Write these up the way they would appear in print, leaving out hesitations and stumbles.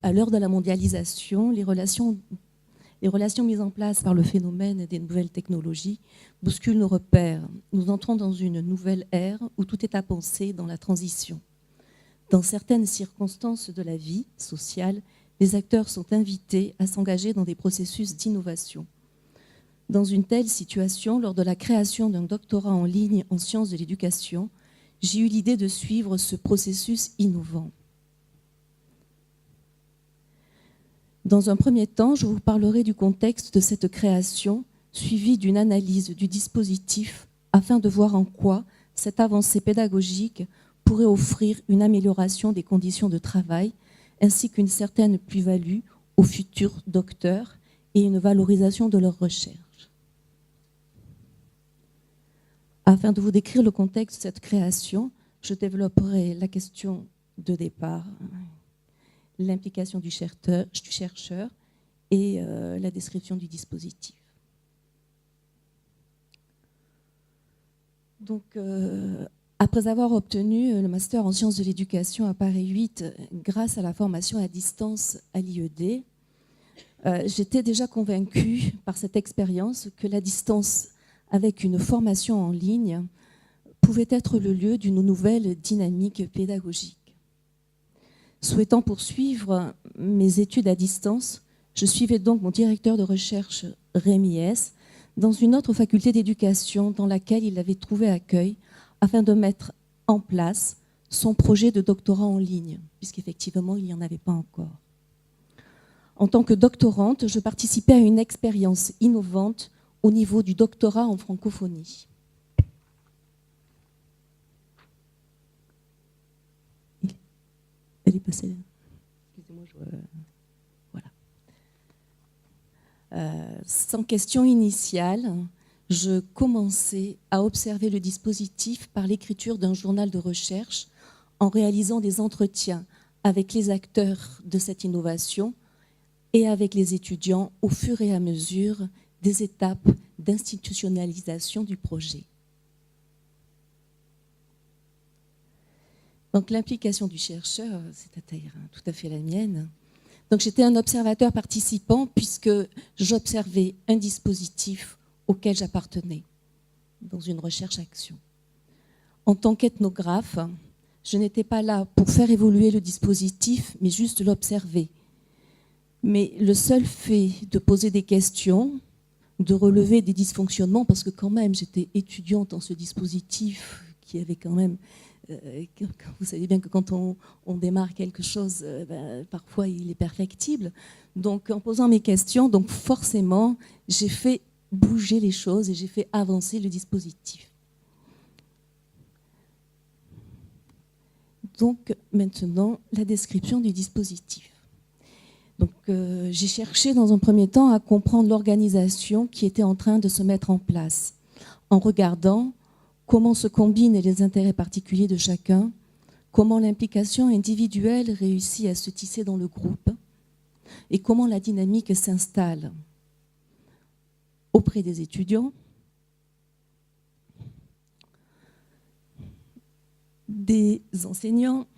À l'heure de la mondialisation, les relations mises en place par le phénomène des nouvelles technologies bousculent nos repères. Nous entrons dans une nouvelle ère où tout est à penser dans la transition. Dans certaines circonstances de la vie sociale, les acteurs sont invités à s'engager dans des processus d'innovation. Dans une telle situation, lors de la création d'un doctorat en ligne en sciences de l'éducation, j'ai eu l'idée de suivre ce processus innovant. Dans un premier temps, je vous parlerai du contexte de cette création, suivi d'une analyse du dispositif, afin de voir en quoi cette avancée pédagogique pourrait offrir une amélioration des conditions de travail, ainsi qu'une certaine plus-value aux futurs docteurs et une valorisation de leurs recherches. Afin de vous décrire le contexte de cette création, je développerai la question de départ, l'implication du chercheur et la description du dispositif. Donc, après avoir obtenu le master en sciences de l'éducation à Paris 8 grâce à la formation à distance à l'IED, j'étais déjà convaincue par cette expérience que la distance avec une formation en ligne pouvait être le lieu d'une nouvelle dynamique pédagogique. Souhaitant poursuivre mes études à distance, je suivais donc mon directeur de recherche, Rémi S., dans une autre faculté d'éducation dans laquelle il avait trouvé accueil afin de mettre en place son projet de doctorat en ligne, puisqu'effectivement, il n'y en avait pas encore. En tant que doctorante, je participais à une expérience innovante au niveau du doctorat en francophonie. Elle est passée là. Excusez-moi, voilà. Sans question initiale, je commençais à observer le dispositif par l'écriture d'un journal de recherche en réalisant des entretiens avec les acteurs de cette innovation et avec les étudiants au fur et à mesure des étapes d'institutionnalisation du projet. Donc l'implication du chercheur, c'est-à-dire tout à fait la mienne. Donc j'étais un observateur participant puisque j'observais un dispositif auquel j'appartenais dans une recherche-action. En tant qu'ethnographe, je n'étais pas là pour faire évoluer le dispositif, mais juste l'observer. Mais le seul fait de poser des questions, de relever des dysfonctionnements, parce que quand même j'étais étudiante dans ce dispositif qui avait quand même, vous savez bien que quand on démarre quelque chose, parfois il est perfectible. Donc en posant mes questions, donc forcément j'ai fait bouger les choses et j'ai fait avancer le dispositif. Donc maintenant la description du dispositif. Donc, j'ai cherché dans un premier temps à comprendre l'organisation qui était en train de se mettre en place, en regardant comment se combinent les intérêts particuliers de chacun, comment l'implication individuelle réussit à se tisser dans le groupe et comment la dynamique s'installe auprès des étudiants, des enseignants,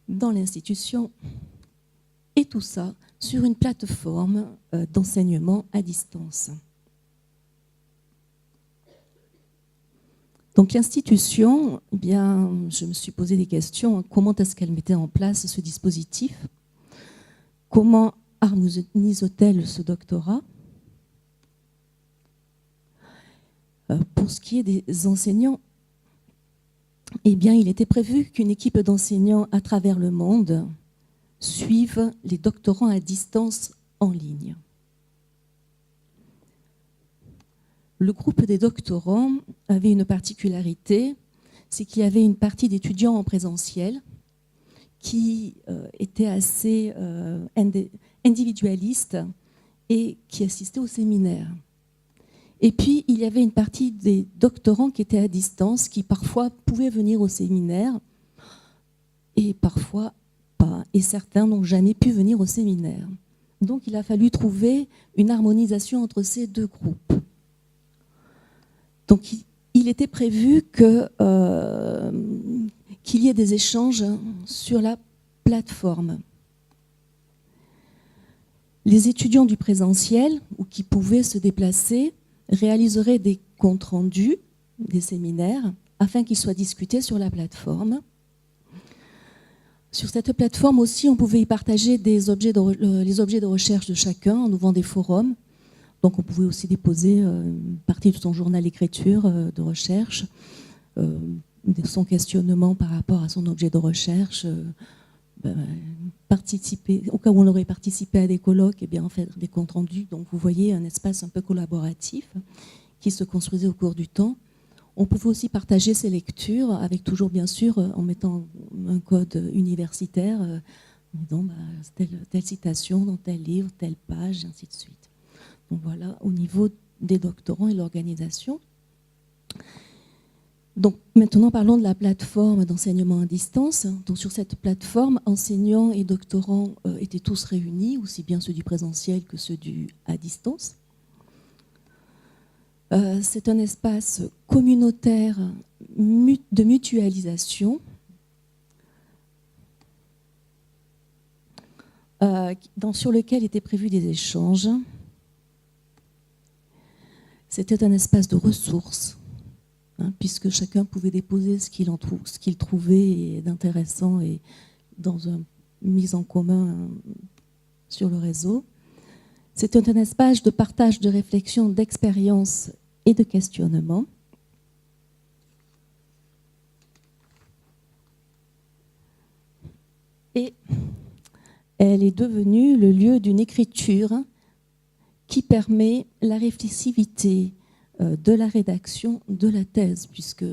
dans l'institution, et tout ça sur une plateforme d'enseignement à distance. Donc l'institution, eh bien, je me suis posé des questions. Comment est-ce qu'elle mettait en place ce dispositif? Comment harmonise-t-elle ce doctorat? Pour ce qui est des enseignants, eh bien, il était prévu qu'une équipe d'enseignants à travers le monde suive les doctorants à distance en ligne. Le groupe des doctorants avait une particularité, c'est qu'il y avait une partie d'étudiants en présentiel qui étaient assez individualistes et qui assistaient au séminaire. Et puis, il y avait une partie des doctorants qui étaient à distance, qui parfois pouvaient venir au séminaire et parfois pas. Et certains n'ont jamais pu venir au séminaire. Donc, il a fallu trouver une harmonisation entre ces deux groupes. Donc, il était prévu qu'il y ait des échanges sur la plateforme. Les étudiants du présentiel, ou qui pouvaient se déplacer, réaliseraient des comptes rendus, des séminaires, afin qu'ils soient discutés sur la plateforme. Sur cette plateforme aussi, on pouvait y partager les objets de recherche de chacun en ouvrant des forums. Donc on pouvait aussi déposer une partie de son journal d'écriture, de recherche, son questionnement par rapport à son objet de recherche, participer, au cas où on aurait participé à des colloques, et bien en faire des comptes rendus. Donc vous voyez un espace un peu collaboratif qui se construisait au cours du temps. On pouvait aussi partager ses lectures, avec toujours bien sûr en mettant un code universitaire, disant telle citation dans tel livre, telle page, et ainsi de suite. Donc voilà, au niveau des doctorants et l'organisation. Donc maintenant, parlons de la plateforme d'enseignement à distance. Donc sur cette plateforme, enseignants et doctorants étaient tous réunis, aussi bien ceux du présentiel que ceux du à distance. C'est un espace communautaire de mutualisation sur lequel étaient prévus des échanges. C'était un espace de ressources, puisque chacun pouvait déposer ce qu'il trouvait d'intéressant et dans une mise en commun sur le réseau. C'était un espace de partage de réflexion, d'expérience et de questionnement. Et elle est devenue le lieu d'une écriture qui permet la réflexivité de la rédaction de la thèse, puisque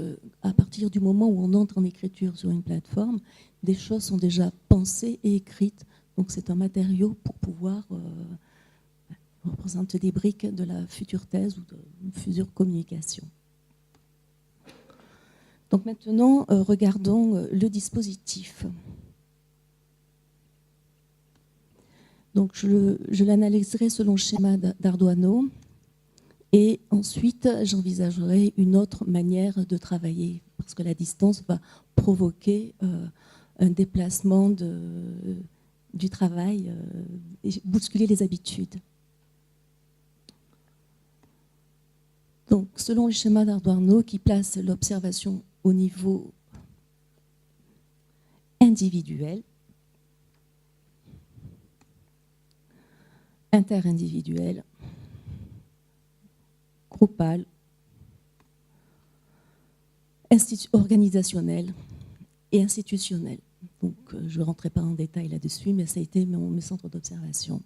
à partir du moment où on entre en écriture sur une plateforme, des choses sont déjà pensées et écrites. Donc c'est un matériau pour pouvoir représenter des briques de la future thèse ou de future communication. Donc maintenant, regardons le dispositif. Donc je l'analyserai selon le schéma d'Arduino et ensuite j'envisagerai une autre manière de travailler parce que la distance va provoquer un déplacement du travail et bousculer les habitudes. Donc selon le schéma d'Arduino qui place l'observation au niveau individuel, interindividuel, groupal, organisationnel et institutionnel. Donc, je ne rentrerai pas en détail là-dessus, mais ça a été mes centres d'observation.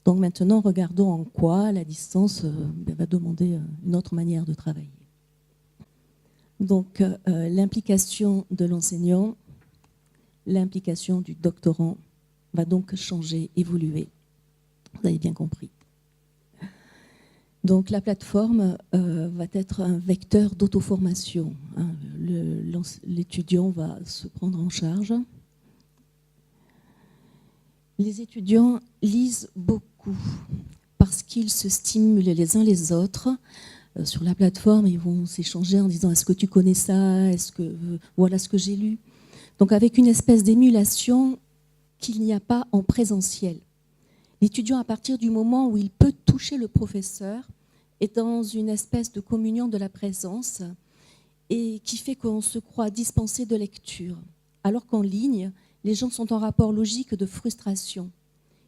Donc maintenant, regardons en quoi la distance va demander une autre manière de travailler. Donc, l'implication de l'enseignant, l'implication du doctorant va donc changer, évoluer. Vous avez bien compris. Donc la plateforme va être un vecteur d'auto-formation. L'étudiant va se prendre en charge. Les étudiants lisent beaucoup parce qu'ils se stimulent les uns les autres. Sur la plateforme, ils vont s'échanger en disant « Est-ce que tu connais ça ? Voilà ce que j'ai lu ?» Donc avec une espèce d'émulation qu'il n'y a pas en présentiel. L'étudiant, à partir du moment où il peut toucher le professeur, est dans une espèce de communion de la présence et qui fait qu'on se croit dispensé de lecture. Alors qu'en ligne, les gens sont en rapport logique de frustration.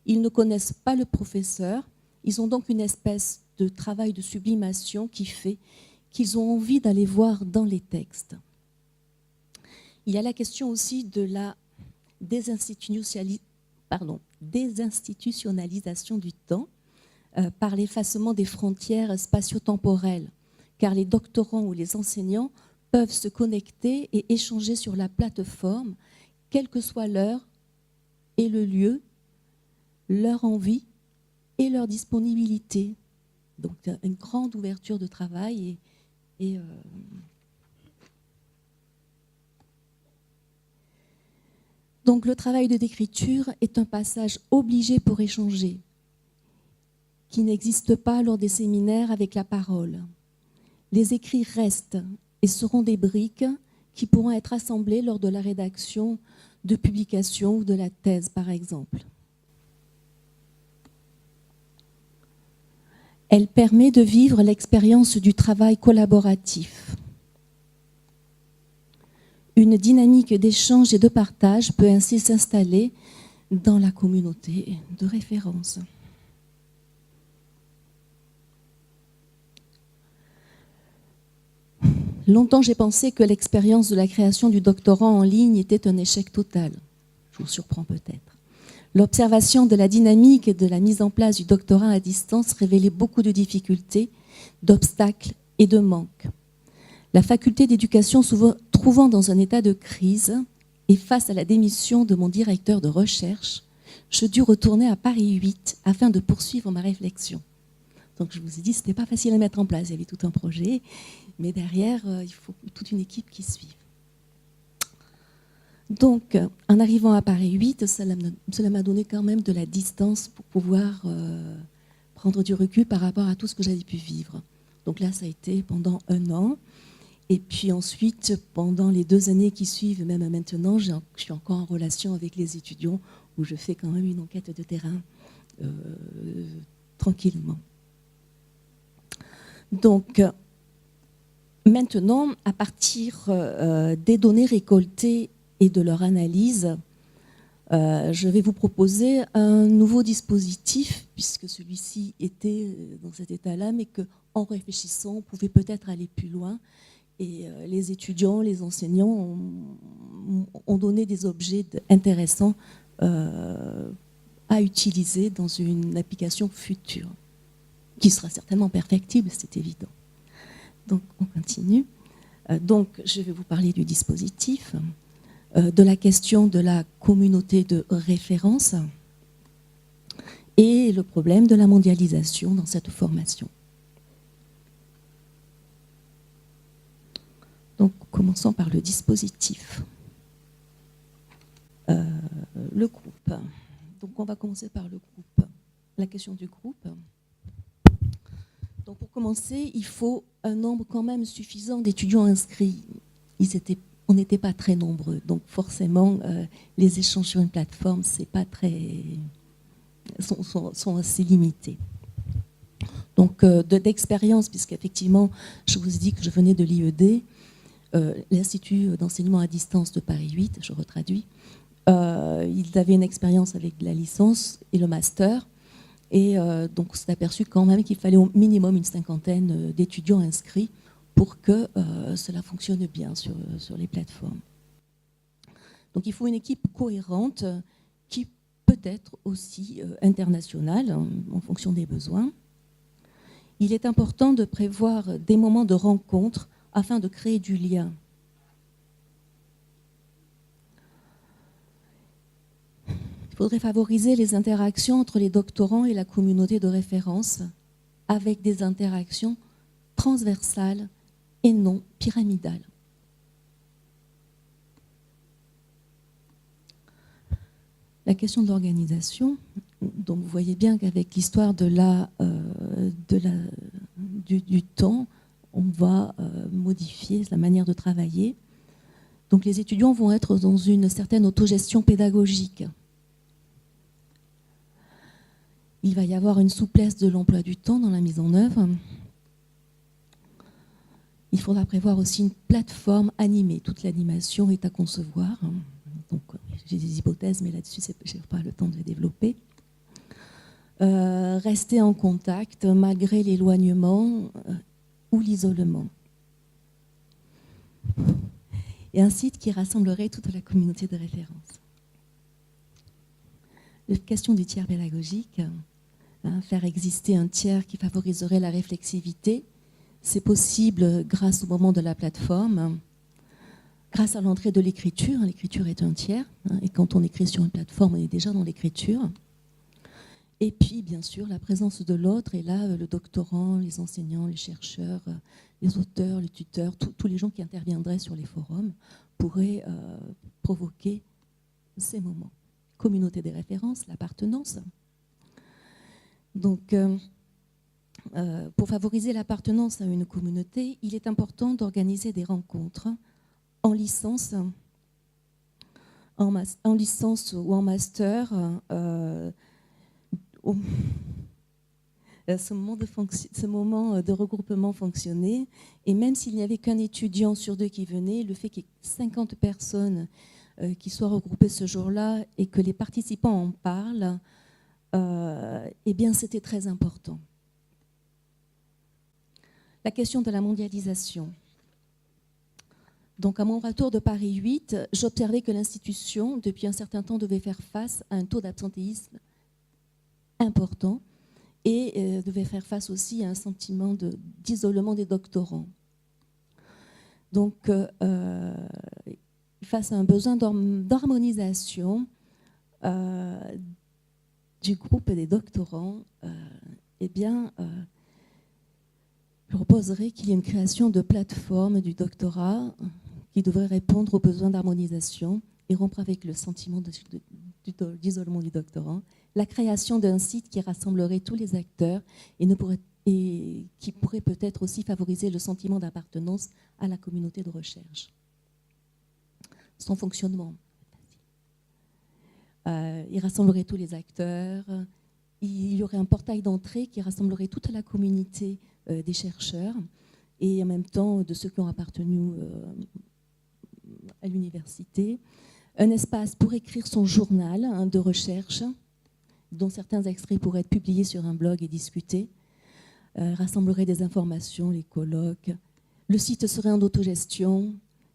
Ils ne connaissent pas le professeur, ils ont donc une espèce de travail de sublimation qui fait qu'ils ont envie d'aller voir dans les textes. Il y a la question aussi de la désinstitutionnalisation du temps par l'effacement des frontières spatio-temporelles, car les doctorants ou les enseignants peuvent se connecter et échanger sur la plateforme, quelle que soit l'heure et le lieu, leur envie et leur disponibilité. Donc une grande ouverture de travail Donc le travail de d'écriture est un passage obligé pour échanger, qui n'existe pas lors des séminaires avec la parole. Les écrits restent et seront des briques qui pourront être assemblées lors de la rédaction de publications ou de la thèse, par exemple. Elle permet de vivre l'expérience du travail collaboratif. Une dynamique d'échange et de partage peut ainsi s'installer dans la communauté de référence. Longtemps, j'ai pensé que l'expérience de la création du doctorat en ligne était un échec total. Je vous surprends peut-être. L'observation de la dynamique et de la mise en place du doctorat à distance révélait beaucoup de difficultés, d'obstacles et de manques. La faculté d'éducation, souvent trouvant dans un état de crise et face à la démission de mon directeur de recherche, je dus retourner à Paris 8 afin de poursuivre ma réflexion. Donc je vous ai dit, ce n'était pas facile à mettre en place, il y avait tout un projet, mais derrière, il faut toute une équipe qui suive. Donc, en arrivant à Paris 8, cela m'a donné quand même de la distance pour pouvoir prendre du recul par rapport à tout ce que j'avais pu vivre. Donc là, ça a été pendant 1 an. Et puis ensuite, pendant les 2 années qui suivent, même maintenant, je suis encore en relation avec les étudiants où je fais quand même une enquête de terrain tranquillement. Donc, maintenant, à partir des données récoltées et de leur analyse, je vais vous proposer un nouveau dispositif, puisque celui-ci était dans cet état-là, mais qu'en réfléchissant, on pouvait peut-être aller plus loin. Et les étudiants, les enseignants ont donné des objets intéressants à utiliser dans une application future, qui sera certainement perfectible, c'est évident. Donc, on continue. Donc, je vais vous parler du dispositif, de la question de la communauté de référence et le problème de la mondialisation dans cette formation. Donc, commençons par le dispositif. Le groupe. Donc, on va commencer par le groupe. La question du groupe. Donc, pour commencer, il faut un nombre quand même suffisant d'étudiants inscrits. On n'était pas très nombreux. Donc, forcément, les échanges sur une plateforme, c'est pas très, sont assez limités. Donc, d'expérience, puisqu'effectivement, je vous ai dit que je venais de l'IED, l'Institut d'enseignement à distance de Paris 8, je retraduis, ils avaient une expérience avec la licence et le master, et donc on s'est aperçu quand même qu'il fallait au minimum une 50aine d'étudiants inscrits pour que cela fonctionne bien sur les plateformes. Donc il faut une équipe cohérente qui peut être aussi internationale en fonction des besoins. Il est important de prévoir des moments de rencontre afin de créer du lien. Il faudrait favoriser les interactions entre les doctorants et la communauté de référence avec des interactions transversales et non pyramidales. La question de l'organisation, donc vous voyez bien qu'avec l'histoire du temps, on va modifier la manière de travailler. Donc les étudiants vont être dans une certaine autogestion pédagogique. Il va y avoir une souplesse de l'emploi du temps dans la mise en œuvre. Il faudra prévoir aussi une plateforme animée. Toute l'animation est à concevoir. Donc j'ai des hypothèses, mais là-dessus, je n'ai pas le temps de les développer. Rester en contact malgré l'éloignement ou l'isolement. Et un site qui rassemblerait toute la communauté de référence. La question du tiers pédagogique, faire exister un tiers qui favoriserait la réflexivité, c'est possible grâce au moment de la plateforme, grâce à l'entrée de l'écriture. L'écriture est un tiers, et quand on écrit sur une plateforme, on est déjà dans l'écriture. Et puis, bien sûr, la présence de l'autre, et là, le doctorant, les enseignants, les chercheurs, les auteurs, les tuteurs, tous les gens qui interviendraient sur les forums pourraient provoquer ces moments. Communauté des références, l'appartenance. Donc, pour favoriser l'appartenance à une communauté, il est important d'organiser des rencontres en licence, en licence ou en master, ce moment de regroupement fonctionnait. Et même s'il n'y avait qu'un étudiant sur 2 qui venait, le fait qu'il y ait 50 personnes qui soient regroupées ce jour-là et que les participants en parlent, eh bien, c'était très important. La question de la mondialisation. Donc, à mon retour de Paris 8, j'observais que l'institution, depuis un certain temps, devait faire face à un taux d'absentéisme important et devait faire face aussi à un sentiment d'isolement des doctorants. Donc, face à un besoin d'harmonisation du groupe des doctorants, eh bien, je proposerais qu'il y ait une création de plateforme du doctorat qui devrait répondre aux besoins d'harmonisation et rompre avec le sentiment d'isolement du doctorant. La création d'un site qui rassemblerait tous les acteurs et qui pourrait peut-être aussi favoriser le sentiment d'appartenance à la communauté de recherche. Son fonctionnement. Il rassemblerait tous les acteurs. Il y aurait un portail d'entrée qui rassemblerait toute la communauté des chercheurs et en même temps de ceux qui ont appartenu à l'université. Un espace pour écrire son journal de recherche, dont certains extraits pourraient être publiés sur un blog et discutés. Rassemblerait des informations, les colloques. Le site serait en autogestion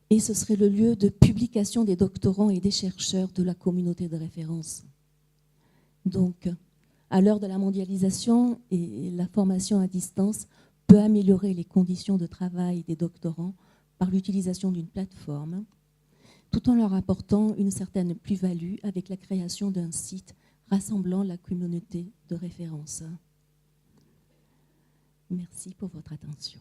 et ce serait le lieu de publication des doctorants et des chercheurs de la communauté de référence. Donc, à l'heure de la mondialisation et la formation à distance peut améliorer les conditions de travail des doctorants par l'utilisation d'une plateforme, tout en leur apportant une certaine plus-value avec la création d'un site rassemblant la communauté de référence. Merci pour votre attention.